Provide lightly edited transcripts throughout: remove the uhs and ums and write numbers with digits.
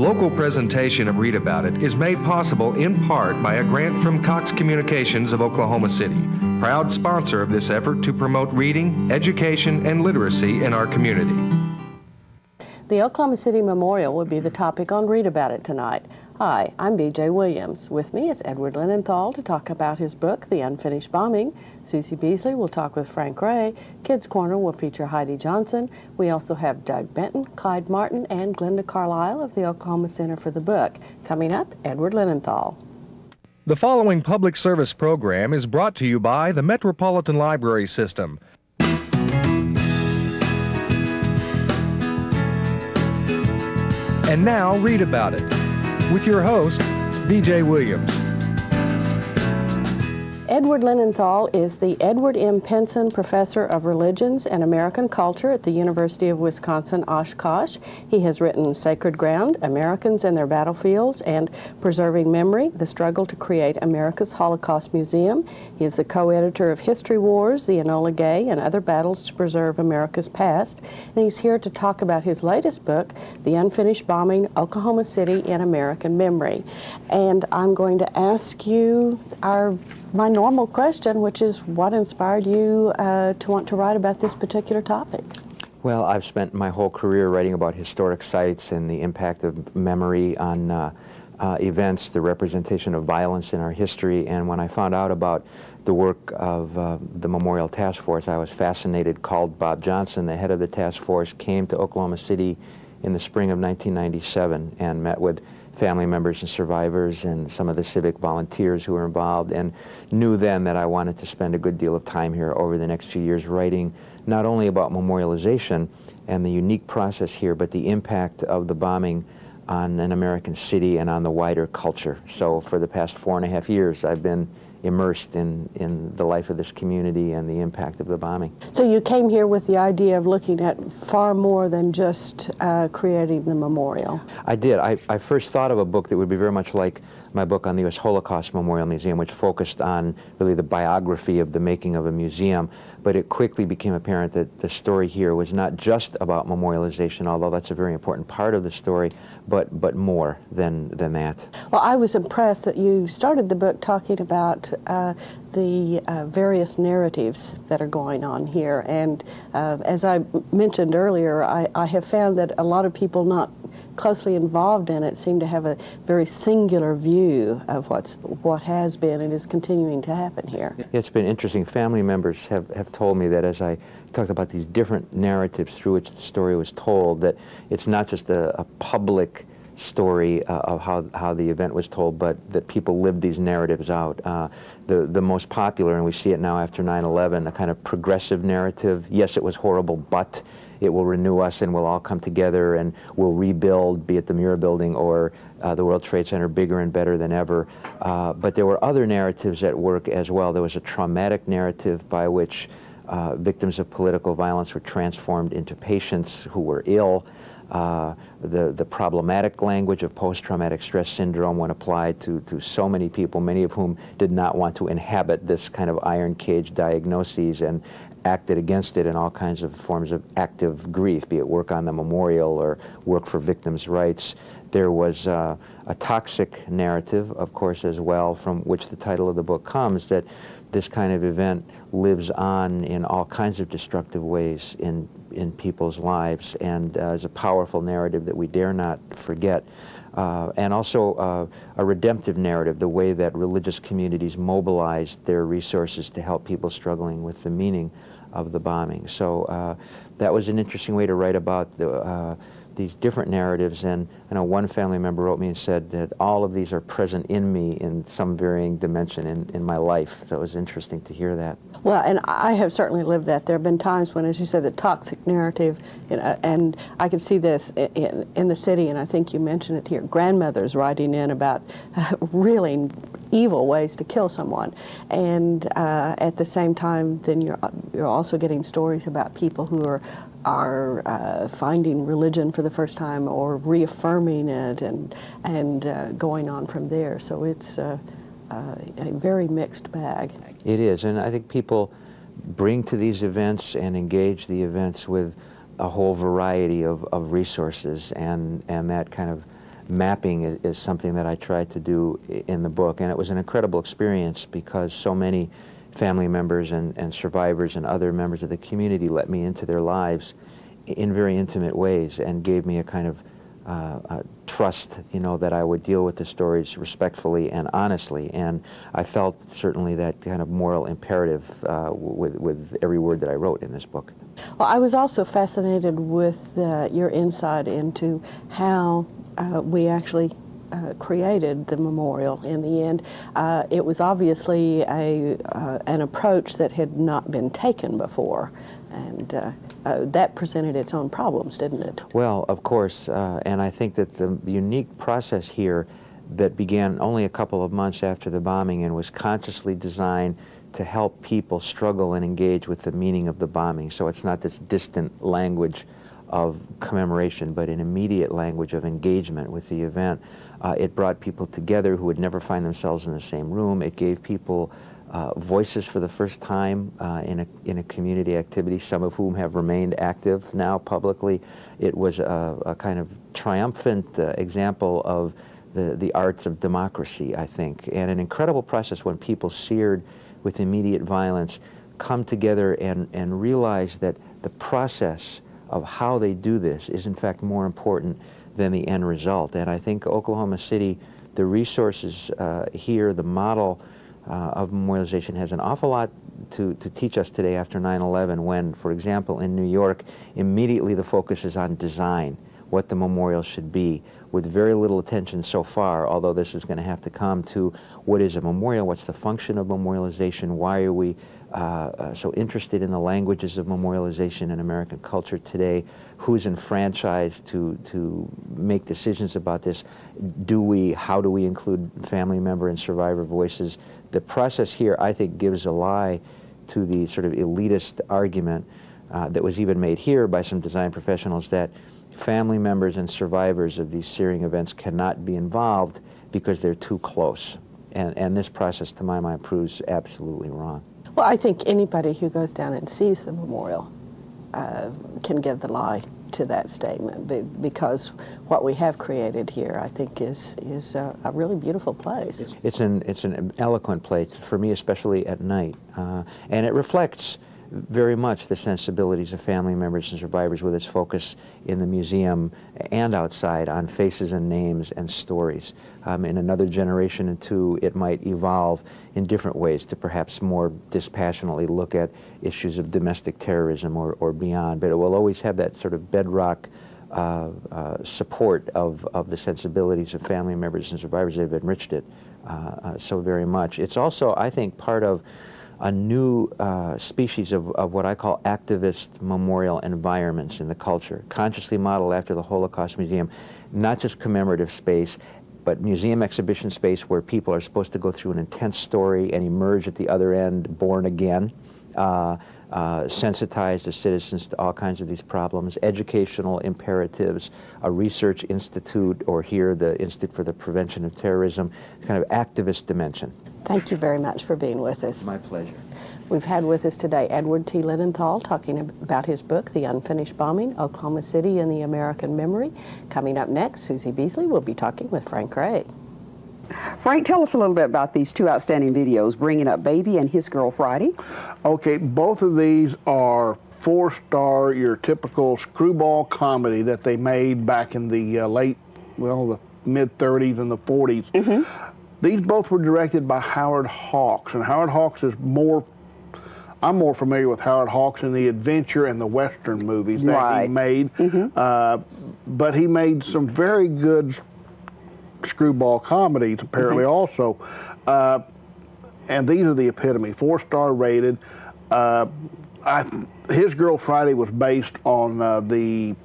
Local presentation of Read About It is made possible in part by a grant from Cox Communications of Oklahoma City, proud sponsor of this effort to promote reading, education, and literacy in our community. The Oklahoma City Memorial will be the topic on Read About It tonight. Hi, I'm B.J. Williams. With me is Edward Linenthal to talk about his book, The Unfinished Bombing. Susie Beasley will talk with Frank Ray. Kids Corner will feature Heidi Johnson. We also have Doug Benton, Clyde Martin, and Glenda Carlisle of the Oklahoma Center for the Book. Coming up, Edward Linenthal. The following public service program is brought to you by the Metropolitan Library System. And now, Read About It, with your host, B.J. Williams. Edward Linenthal is the Edward M. Penson Professor of Religions and American Culture at the University of Wisconsin-Oshkosh. He has written Sacred Ground, Americans and Their Battlefields, and Preserving Memory, The Struggle to Create America's Holocaust Museum. He is the co-editor of History Wars, The Enola Gay, and Other Battles to Preserve America's Past. And he's here to talk about his latest book, The Unfinished Bombing, Oklahoma City in American Memory. And I'm going to ask you my normal question, which is what inspired you to want to write about this particular topic? Well, I've spent my whole career writing about historic sites and the impact of memory on events, the representation of violence in our history, and when I found out about the work of the Memorial Task Force, I was fascinated, called Bob Johnson, the head of the task force, came to Oklahoma City in the spring of 1997 and met with family members and survivors and some of the civic volunteers who were involved, and knew then that I wanted to spend a good deal of time here over the next few years writing not only about memorialization and the unique process here, but the impact of the bombing on an American city and on the wider culture. So for the past 4.5 years, I've been immersed in the life of this community and the impact of the bombing. So you came here with the idea of looking at far more than just creating the memorial. I did. I first thought of a book that would be very much like my book on the U.S. Holocaust Memorial Museum, which focused on really the biography of the making of a museum, but it quickly became apparent that the story here was not just about memorialization, although that's a very important part of the story, but more than that. Well, I was impressed that you started the book talking about the various narratives that are going on here, and as I mentioned earlier, I have found that a lot of people not closely involved in it seem to have a very singular view of what has been and is continuing to happen here. It's been interesting. Family members have told me that as I talked about these different narratives through which the story was told, that it's not just a public story of how the event was told, but that people lived these narratives out. The most popular, and we see it now after 9/11, a kind of progressive narrative. Yes, it was horrible, but it will renew us and we'll all come together and we'll rebuild, be it the Muir Building or the World Trade Center, bigger and better than ever. But there were other narratives at work as well. There was a traumatic narrative by which victims of political violence were transformed into patients who were ill. The problematic language of post-traumatic stress syndrome when applied to so many people, many of whom did not want to inhabit this kind of iron cage diagnoses and acted against it in all kinds of forms of active grief, be it work on the memorial or work for victims' rights. There was a toxic narrative, of course, as well, from which the title of the book comes, that this kind of event lives on in all kinds of destructive ways in people's lives, and is a powerful narrative that we dare not forget. And also a redemptive narrative, the way that religious communities mobilized their resources to help people struggling with the meaning of the bombing. So that was an interesting way to write about these different narratives, and I know one family member wrote me and said that all of these are present in me in some varying dimension in my life. So it was interesting to hear that. Well, and I have certainly lived that. There have been times when, as you said, the toxic narrative, and I can see this in the city, and I think you mentioned it here, grandmothers writing in about really evil ways to kill someone, and at the same time, then you're also getting stories about people who are finding religion for the first time or reaffirming it and going on from there. So it's a very mixed bag. It is, and I think people bring to these events and engage the events with a whole variety of resources, and that kind of mapping is something that I tried to do in the book, and it was an incredible experience because so many family members and survivors and other members of the community let me into their lives in very intimate ways and gave me a kind of trust, that I would deal with the stories respectfully and honestly, and I felt certainly that kind of moral imperative with every word that I wrote in this book. Well, I was also fascinated with your insight into how we actually created the memorial in the end. It was obviously an approach that had not been taken before, and that presented its own problems, didn't it? Well, of course, and I think that the unique process here that began only a couple of months after the bombing and was consciously designed to help people struggle and engage with the meaning of the bombing. So it's not this distant language of commemoration, but an immediate language of engagement with the event. It brought people together who would never find themselves in the same room. It gave people voices for the first time in a community activity, some of whom have remained active now publicly. It was a kind of triumphant example of the arts of democracy, I think, and an incredible process when people seared with immediate violence come together and realize that the process of how they do this is in fact more important than the end result. And I think Oklahoma City, the resources here, the model of memorialization has an awful lot to teach us today after 9/11 when, for example, in New York, immediately the focus is on design, what the memorial should be, with very little attention so far, although this is going to have to come to what is a memorial, what's the function of memorialization, why are we so interested in the languages of memorialization in American culture today, who's enfranchised to make decisions about this, how do we include family member and survivor voices. The process here, I think, gives a lie to the sort of elitist argument that was even made here by some design professionals that family members and survivors of these searing events cannot be involved because they're too close. And this process, to my mind, proves absolutely wrong. Well, I think anybody who goes down and sees the memorial can give the lie to that statement, because what we have created here, I think, is a really beautiful place. It's an eloquent place, for me especially at night, and it reflects very much the sensibilities of family members and survivors with its focus in the museum and outside on faces and names and stories. In another generation or two, it might evolve in different ways to perhaps more dispassionately look at issues of domestic terrorism or beyond, but it will always have that sort of bedrock support of the sensibilities of family members and survivors that have enriched it so very much. It's also, I think, part of a new species of what I call activist memorial environments in the culture, consciously modeled after the Holocaust Museum, not just commemorative space, but museum exhibition space where people are supposed to go through an intense story and emerge at the other end born again, sensitized as citizens to all kinds of these problems, educational imperatives, a research institute, or here the Institute for the Prevention of Terrorism, kind of activist dimension. Thank you very much for being with us. My pleasure. We've had with us today Edward T. Linenthal talking about his book, The Unfinished Bombing, Oklahoma City in the American Memory. Coming up next, Susie Beasley will be talking with Frank Ray. Frank, tell us a little bit about these two outstanding videos, Bringing Up Baby and His Girl Friday. Okay, both of these are four-star, your typical screwball comedy that they made back in the the mid-30s and the 40s. Mm-hmm. These both were directed by Howard Hawks, and Howard Hawks is I'm more familiar with Howard Hawks in the adventure and the Western movies that he made. Mm-hmm. But he made some very good screwball comedies, apparently, also. And these are the epitome, 4-star rated. His Girl Friday was based on the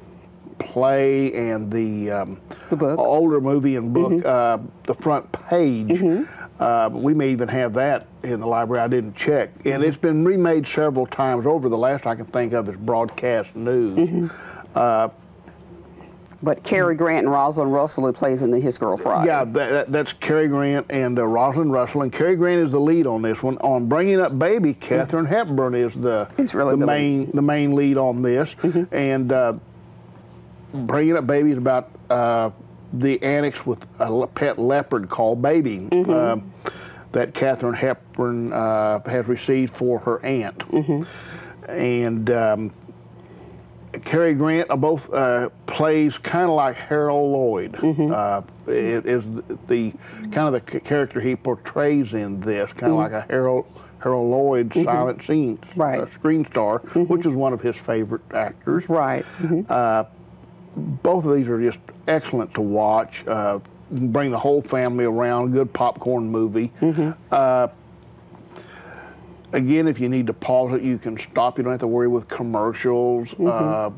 play and the book. Older movie and book, mm-hmm. The front page. Mm-hmm. We may even have that in the library. I didn't check. And mm-hmm. It's been remade several times over. The last I can think of is Broadcast News. Mm-hmm. But Cary Grant and Rosalind Russell, who plays in the His Girl Friday. Yeah, that's Cary Grant and Rosalind Russell, and Cary Grant is the lead on this one. On Bringing Up Baby, Katharine Hepburn is the main lead on this. Mm-hmm. And Bringing Up Baby is about the annex with a pet leopard called Baby that Katharine Hepburn has received for her aunt. And Cary Grant both plays kind of like Harold Lloyd. It is the kind of the character he portrays in this, kind of like a Harold Lloyd silent scene screen star, which is one of his favorite actors. Right. Both of these are just excellent to watch. Bring the whole family around. Good popcorn movie. Again, if you need to pause it, you can stop. You don't have to worry with commercials. Yeah,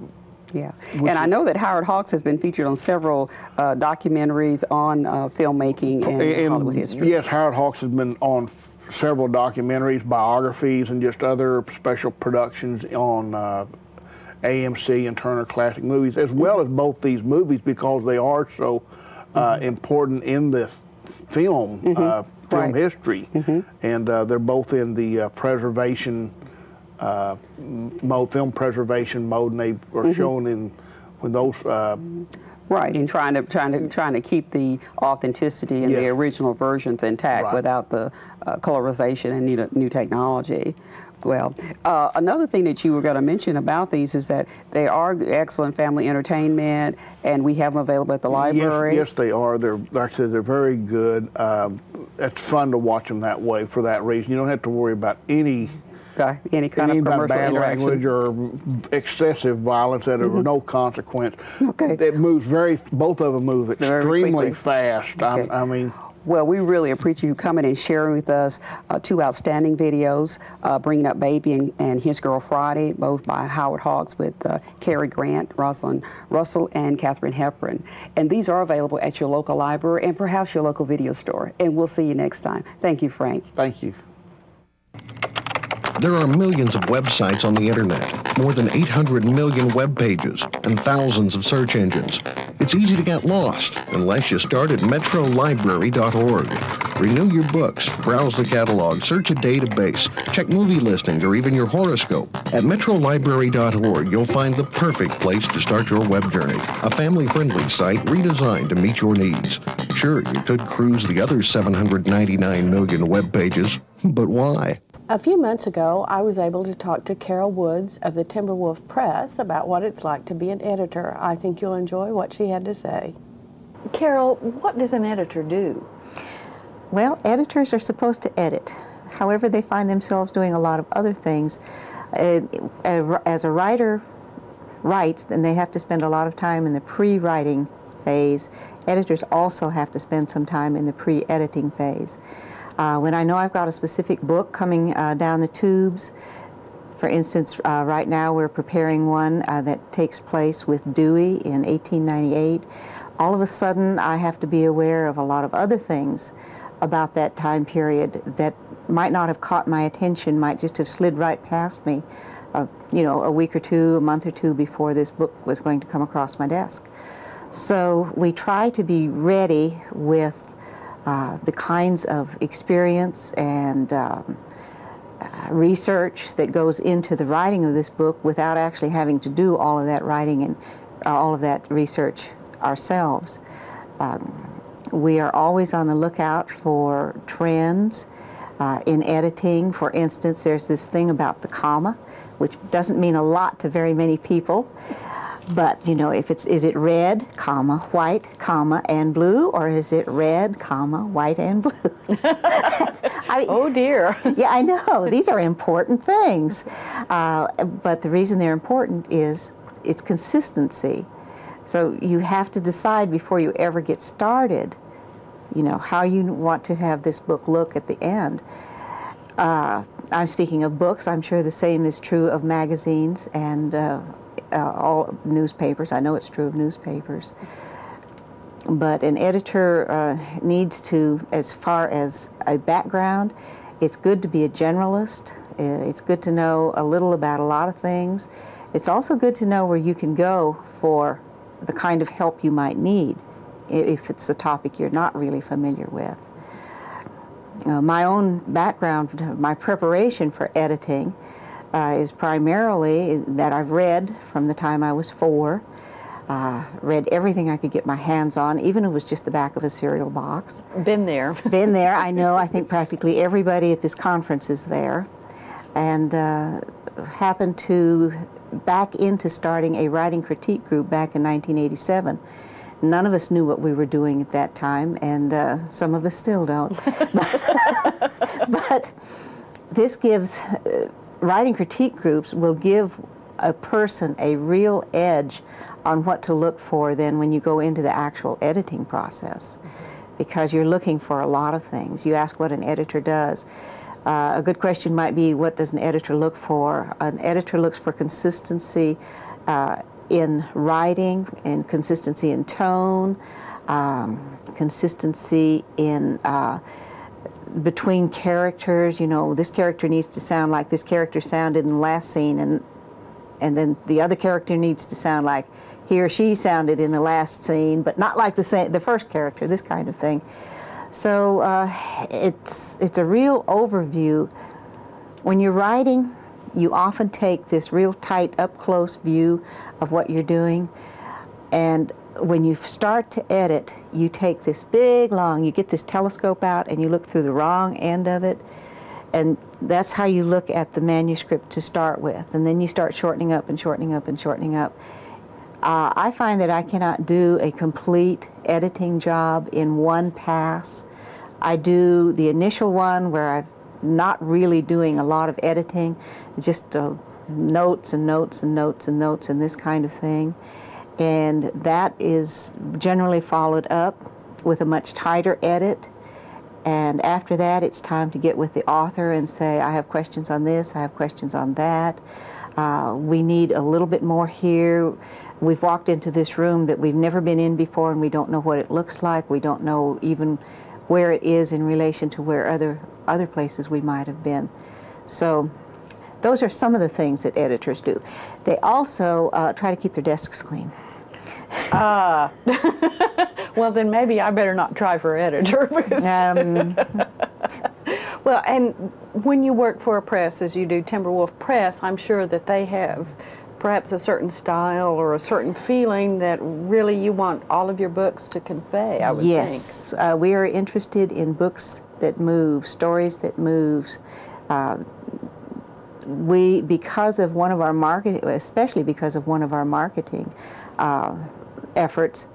and I know that Howard Hawks has been featured on several documentaries on filmmaking and Hollywood history. Yes, Howard Hawks has been on several documentaries, biographies, and just other special productions on AMC and Turner Classic Movies, as well as both these movies because they are so important in the film history, and they're both in the preservation mode, film preservation mode, and they are shown in when those. Right, and trying to keep the authenticity and the original versions intact without the colorization and new technology. Well, another thing that you were going to mention about these is that they are excellent family entertainment, and we have them available at the library. Yes, they are. They're, like I said, they're very good. It's fun to watch them that way for that reason. You don't have to worry about any kind of commercial bad interaction. language or excessive violence that are no consequence. Okay. It moves both of them move extremely fast. Okay. I mean. Well, we really appreciate you coming and sharing with us two outstanding videos, Bringing Up Baby and His Girl Friday, both by Howard Hawks with Cary Grant, Rosalind Russell, and Katharine Hepburn. And these are available at your local library and perhaps your local video store. And we'll see you next time. Thank you, Frank. Thank you. There are millions of websites on the internet, more than 800 million web pages, and thousands of search engines. It's easy to get lost unless you start at metrolibrary.org. Renew your books, browse the catalog, search a database, check movie listings, or even your horoscope. At metrolibrary.org, you'll find the perfect place to start your web journey. A family-friendly site redesigned to meet your needs. Sure, you could cruise the other 799 million web pages, but why? A few months ago, I was able to talk to Carol Woods of the Timberwolf Press about what it's like to be an editor. I think you'll enjoy what she had to say. Carol, what does an editor do? Well, editors are supposed to edit. However, they find themselves doing a lot of other things. As a writer writes, then they have to spend a lot of time in the pre-writing phase. Editors also have to spend some time in the pre-editing phase. When I know I've got a specific book coming down the tubes, for instance, right now we're preparing one that takes place with Dewey in 1898. All of a sudden, I have to be aware of a lot of other things about that time period that might not have caught my attention, might just have slid right past me, a week or two, a month or two before this book was going to come across my desk. So we try to be ready with the kinds of experience and research that goes into the writing of this book without actually having to do all of that writing and all of that research ourselves. We are always on the lookout for trends in editing. For instance, there's this thing about the comma, which doesn't mean a lot to very many people. But, if is it red, comma, white, comma, and blue, or is it red, comma, white, and blue? Oh, dear. Yeah, I know. These are important things. But the reason they're important is it's consistency. So you have to decide before you ever get started, how you want to have this book look at the end. I'm speaking of books. I'm sure the same is true of magazines and all newspapers. I know it's true of newspapers. But an editor needs to, as far as a background, it's good to be a generalist. It's good to know a little about a lot of things. It's also good to know where you can go for the kind of help you might need if it's a topic you're not really familiar with. My own background, my preparation for editing is primarily that I've read from the time I was 4. read everything I could get my hands on, even if it was just the back of a cereal box. Been there. Been there, I know. I think practically everybody at this conference is there. And happened to back into starting a writing critique group back in 1987. None of us knew what we were doing at that time, and some of us still don't. But this gives, writing critique groups will give a person a real edge on what to look for then when you go into the actual editing process, because you're looking for a lot of things. You ask what an editor does. A good question might be, what does an editor look for? An editor looks for consistency in writing, and consistency in tone, consistency in between characters. You know, this character needs to sound like this character sounded in the last scene, and then the other character needs to sound like he or she sounded in the last scene, but not like the first character, this kind of thing. So it's a real overview. When you're writing, you often take this real tight, up-close view of what you're doing, and when you start to edit, you take this big, long, you get this telescope out and you look through the wrong end of it, and that's how you look at the manuscript to start with, and then you start shortening up and shortening up and shortening up. I find that I cannot do a complete editing job in one pass. I do the initial one where I'm not really doing a lot of editing, just notes and notes and notes and notes and this kind of thing. And that is generally followed up with a much tighter edit. And after that, it's time to get with the author and say, I have questions on this, I have questions on that. We need a little bit more here. We've walked into this room that we've never been in before, and we don't know what it looks like. We don't know even where it is in relation to where other places we might have been. So those are some of the things that editors do. They also try to keep their desks clean. Well, then maybe I better not try for editor. Because well, and when you work for a press, as you do Timberwolf Press, I'm sure that they have perhaps a certain style or a certain feeling that really you want all of your books to convey, I would think. Yes, we are interested in books that move, stories that move. Because of one of our marketing, especially because of one of our marketing efforts,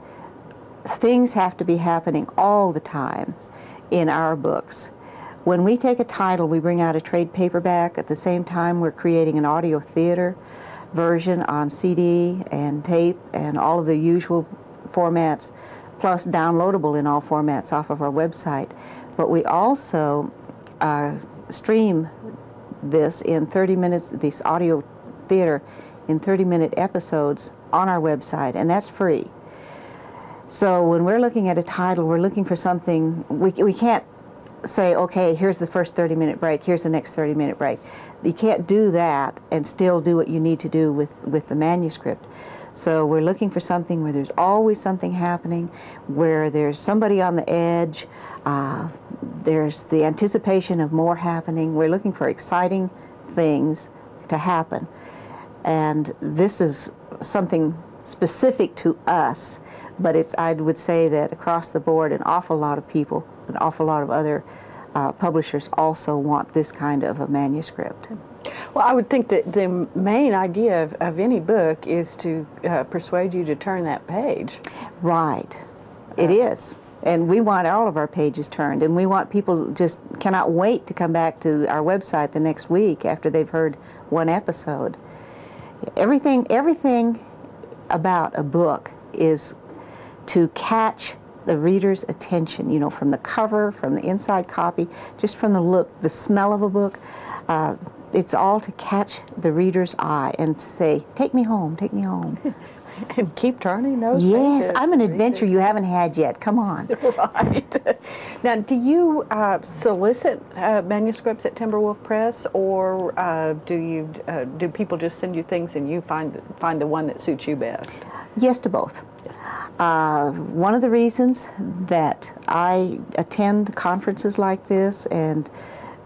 things have to be happening all the time in our books. When we take a title, we bring out a trade paperback. At the same time, we're creating an audio theater version on CD and tape and all of the usual formats, plus downloadable in all formats off of our website. But we also stream this in 30 minutes, this audio theater in 30-minute episodes on our website, and that's free. So when we're looking at a title, we're looking for something, we can't say, okay, here's the first 30-minute break, here's the next 30-minute break. You can't do that and still do what you need to do with the manuscript. So we're looking for something where there's always something happening, where there's somebody on the edge, there's the anticipation of more happening. We're looking for exciting things to happen. And this is something specific to us, but I would say that across the board, an awful lot of people, an awful lot of other publishers also want this kind of a manuscript. Well, I would think that the main idea of any book is to persuade you to turn that page. Right. It is. And we want all of our pages turned, and we want people just cannot wait to come back to our website the next week after they've heard one episode. Everything about a book is to catch the reader's attention, you know, from the cover, from the inside copy, just from the look, the smell of a book. It's all to catch the reader's eye and say, take me home, take me home. And keep turning those Yes, pages. I'm an adventure you haven't had yet. Come on. Right. Now, do you solicit manuscripts at Timberwolf Press, or do people just send you things and you find the one that suits you best? Yes to both. One of the reasons that I attend conferences like this and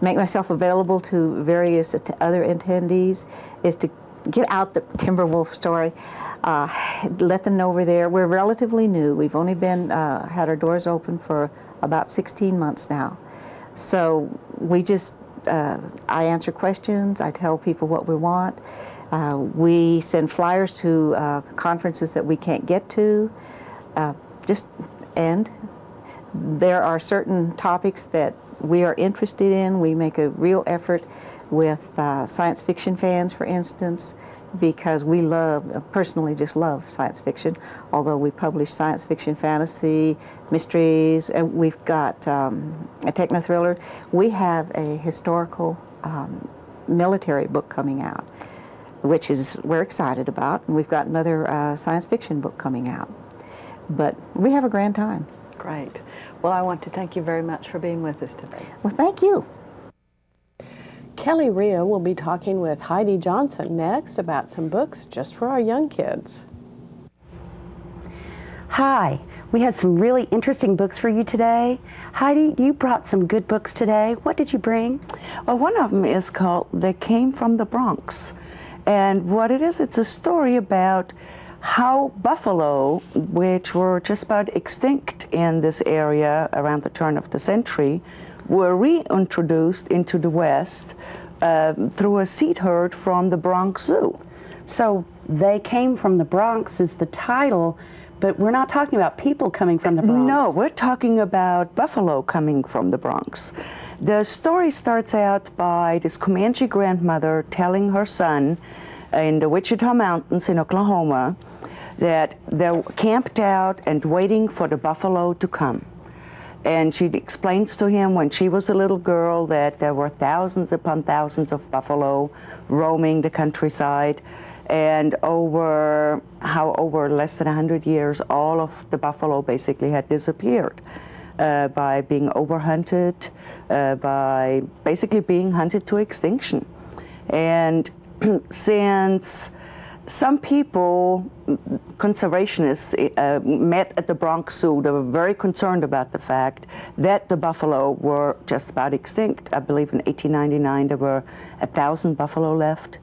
make myself available to various other attendees is to get out the Timberwolf story. Let them know we're there. We're relatively new. We've only been had our doors open for about 16 months now. So we just, I answer questions. I tell people what we want. We send flyers to conferences that we can't get to. And there are certain topics that we are interested in. We make a real effort with science fiction fans, for instance, because we personally just love science fiction, although we publish science fiction, fantasy, mysteries, and we've got a techno-thriller. We have a historical military book coming out, which we're excited about, and we've got another science fiction book coming out. But we have a grand time. Great. Well, I want to thank you very much for being with us today. Well, thank you. Kelly Rhea will be talking with Heidi Johnson next about some books just for our young kids. Hi, we had some really interesting books for you today. Heidi, you brought some good books today. What did you bring? Well, one of them is called They Came from the Bronx. And what it is, it's a story about how buffalo, which were just about extinct in this area around the turn of the century, were reintroduced into the West through a seed herd from the Bronx Zoo. So They Came from the Bronx is the title, but we're not talking about people coming from the Bronx. No, we're talking about buffalo coming from the Bronx. The story starts out by this Comanche grandmother telling her son in the Wichita Mountains in Oklahoma that they're camped out and waiting for the buffalo to come. And she explains to him when she was a little girl that there were thousands upon thousands of buffalo roaming the countryside, and over less than 100 years, all of the buffalo basically had disappeared by being overhunted, by basically being hunted to extinction. And since some people, conservationists, met at the Bronx Zoo, they were very concerned about the fact that the buffalo were just about extinct. I believe in 1899 there were 1,000 buffalo left,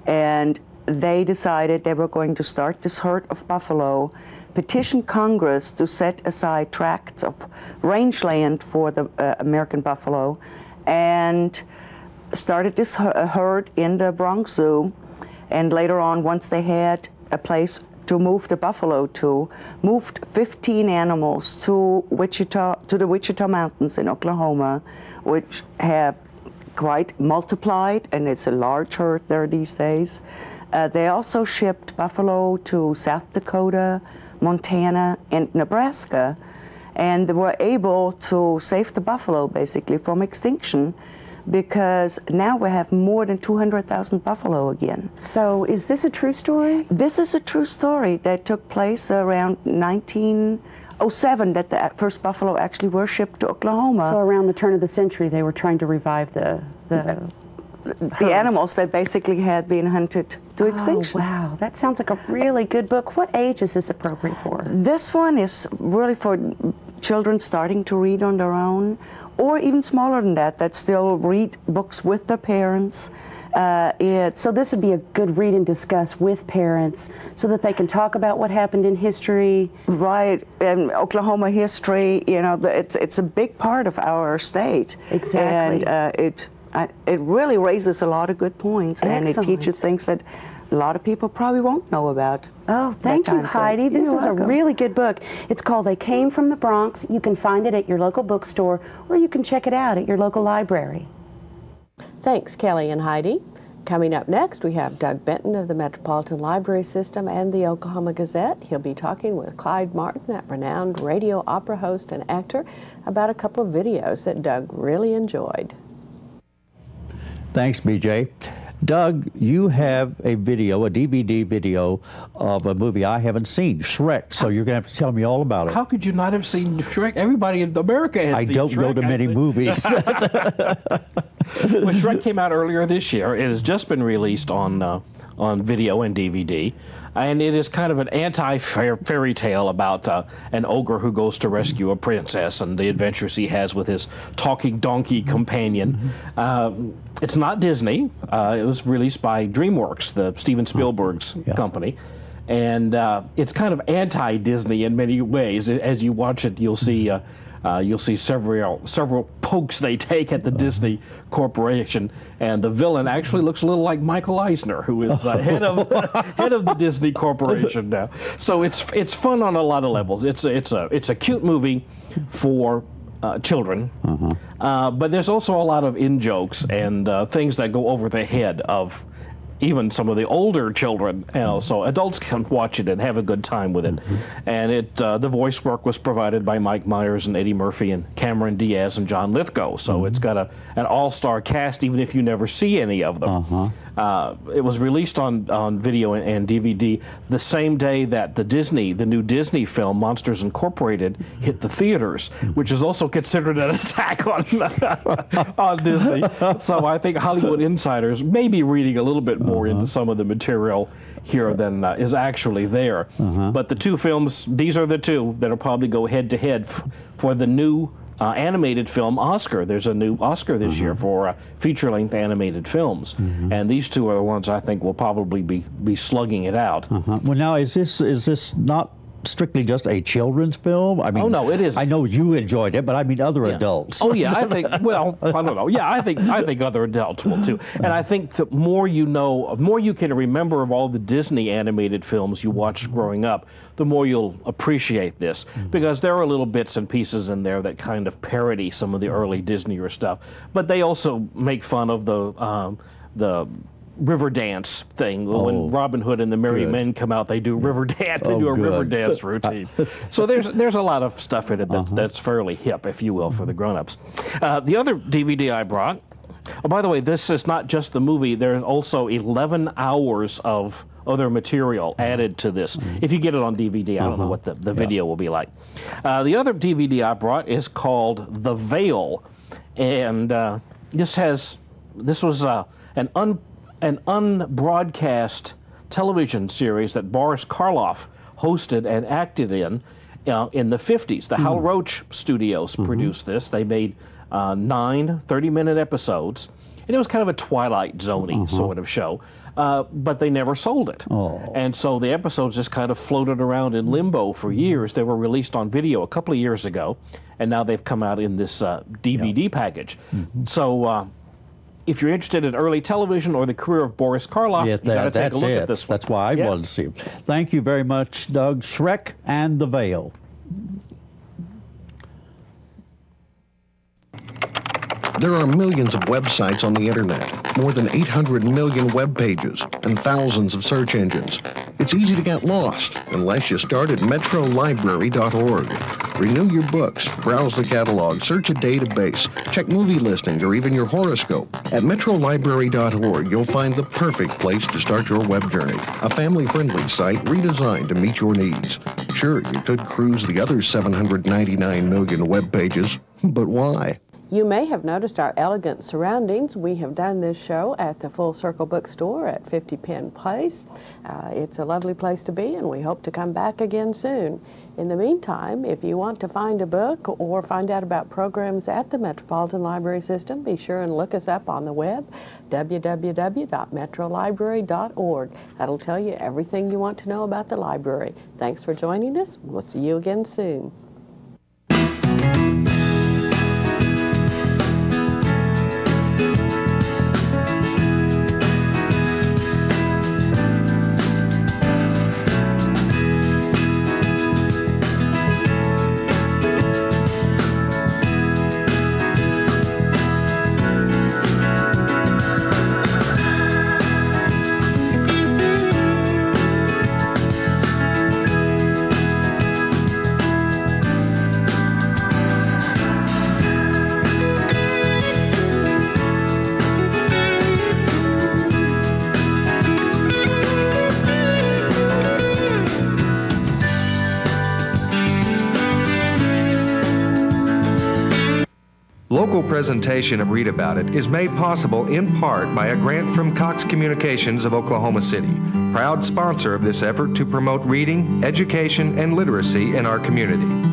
and they decided they were going to start this herd of buffalo, petition Congress to set aside tracts of rangeland for the American buffalo, and started this herd in the Bronx Zoo. And later on, once they had a place to move the buffalo to, moved 15 animals to the Wichita Mountains in Oklahoma, which have quite multiplied, and it's a large herd there these days. They also shipped buffalo to South Dakota, Montana, and Nebraska, and they were able to save the buffalo basically from extinction, because now we have more than 200,000 buffalo again. So is this a true story? This is a true story that took place around 1907, that the first buffalo actually were shipped to Oklahoma. So around the turn of the century, they were trying to revive the animals that basically had been hunted to extinction. Oh, wow, that sounds like a really good book. What age is this appropriate for? This one is really for children starting to read on their own, or even smaller than that still read books with their parents. So this would be a good read and discuss with parents so that they can talk about what happened in history. Right, and Oklahoma history, you know, it's a big part of our state. Exactly. And it really raises a lot of good points. Excellent. And it teaches things that a lot of people probably won't know about. Oh, thank you, Heidi. This is a really good book. It's called They Came from the Bronx. You can find it at your local bookstore, or you can check it out at your local library. Thanks, Kelly and Heidi. Coming up next, we have Doug Benton of the Metropolitan Library System and the Oklahoma Gazette. He'll be talking with Clyde Martin, that renowned radio opera host and actor, about a couple of videos that Doug really enjoyed. Thanks, BJ. Doug, you have a video, a DVD video of a movie I haven't seen, Shrek, so you're going to have to tell me all about it. How could you not have seen Shrek? Everybody in America has seen Shrek. I don't go to many movies. Well, Shrek came out earlier this year. It has just been released on on video and DVD. And it is kind of an anti-fairy tale about an ogre who goes to rescue a princess and the adventures he has with his talking donkey companion. It's not Disney. It was released by DreamWorks, the Steven Spielberg's company. And it's kind of anti-Disney in many ways. As you watch it, you'll see several pokes they take at the Disney Corporation, and the villain actually looks a little like Michael Eisner, who is head of the Disney Corporation now. So it's fun on a lot of levels. It's a cute movie for children, but there's also a lot of in-jokes and things that go over the head of even some of the older children, so adults can watch it and have a good time with it. And the voice work was provided by Mike Myers and Eddie Murphy and Cameron Diaz and John Lithgow. So it's got an all-star cast, even if you never see any of them. It was released on video and DVD the same day that the new Disney film Monsters Incorporated hit the theaters, which is also considered an attack on Disney. So I think Hollywood insiders may be reading a little bit more into some of the material here than is actually there. But the two films, these are the two that'll probably go head-to-head for the new animated film Oscar. There's a new Oscar this year for feature-length animated films, and these two are the ones I think will probably be slugging it out. Well, now is this not strictly just a children's film? I mean, oh no, it is. I know you enjoyed it, but I mean other adults. Oh yeah, I think. Well, I don't know. Yeah, I think other adults will too. And I think the more you know, the more you can remember of all the Disney animated films you watched growing up, the more you'll appreciate this, because there are little bits and pieces in there that kind of parody some of the early Disney stuff, but they also make fun of the river dance thing. When Robin Hood and the Merry Men come out, they do river dance. They do a river dance routine. So there's a lot of stuff in it that's fairly hip, if you will, for the grown-ups. The other DVD I brought. Oh, by the way, this is not just the movie. There's also 11 hours of other material added to this. If you get it on DVD, I don't know what the video will be like. The other DVD I brought is called The Veil, and this was an unbroadcast television series that Boris Karloff hosted and acted in the 50s. The Hal Roach Studios produced this. They made 9 30-minute episodes, and it was kind of a Twilight Zone-y sort of show, but they never sold it. And so the episodes just kind of floated around in limbo for years. They were released on video a couple of years ago, and now they've come out in this DVD package. So if you're interested in early television or the career of Boris Karloff, you got to take a look at this one. That's why I wanted to see him. Thank you very much, Doug. Shrek and The Veil. There are millions of websites on the internet, more than 800 million web pages, and thousands of search engines. It's easy to get lost unless you start at metrolibrary.org. Renew your books, browse the catalog, search a database, check movie listings, or even your horoscope. At metrolibrary.org, you'll find the perfect place to start your web journey. A family-friendly site redesigned to meet your needs. Sure, you could cruise the other 799 million web pages, but why? You may have noticed our elegant surroundings. We have done this show at the Full Circle Bookstore at 50 Penn Place. It's a lovely place to be, and we hope to come back again soon. In the meantime, if you want to find a book or find out about programs at the Metropolitan Library System, be sure and look us up on the web, www.metrolibrary.org. That'll tell you everything you want to know about the library. Thanks for joining us. We'll see you again soon. Local presentation of Read About It is made possible in part by a grant from Cox Communications of Oklahoma City, proud sponsor of this effort to promote reading, education, and literacy in our community.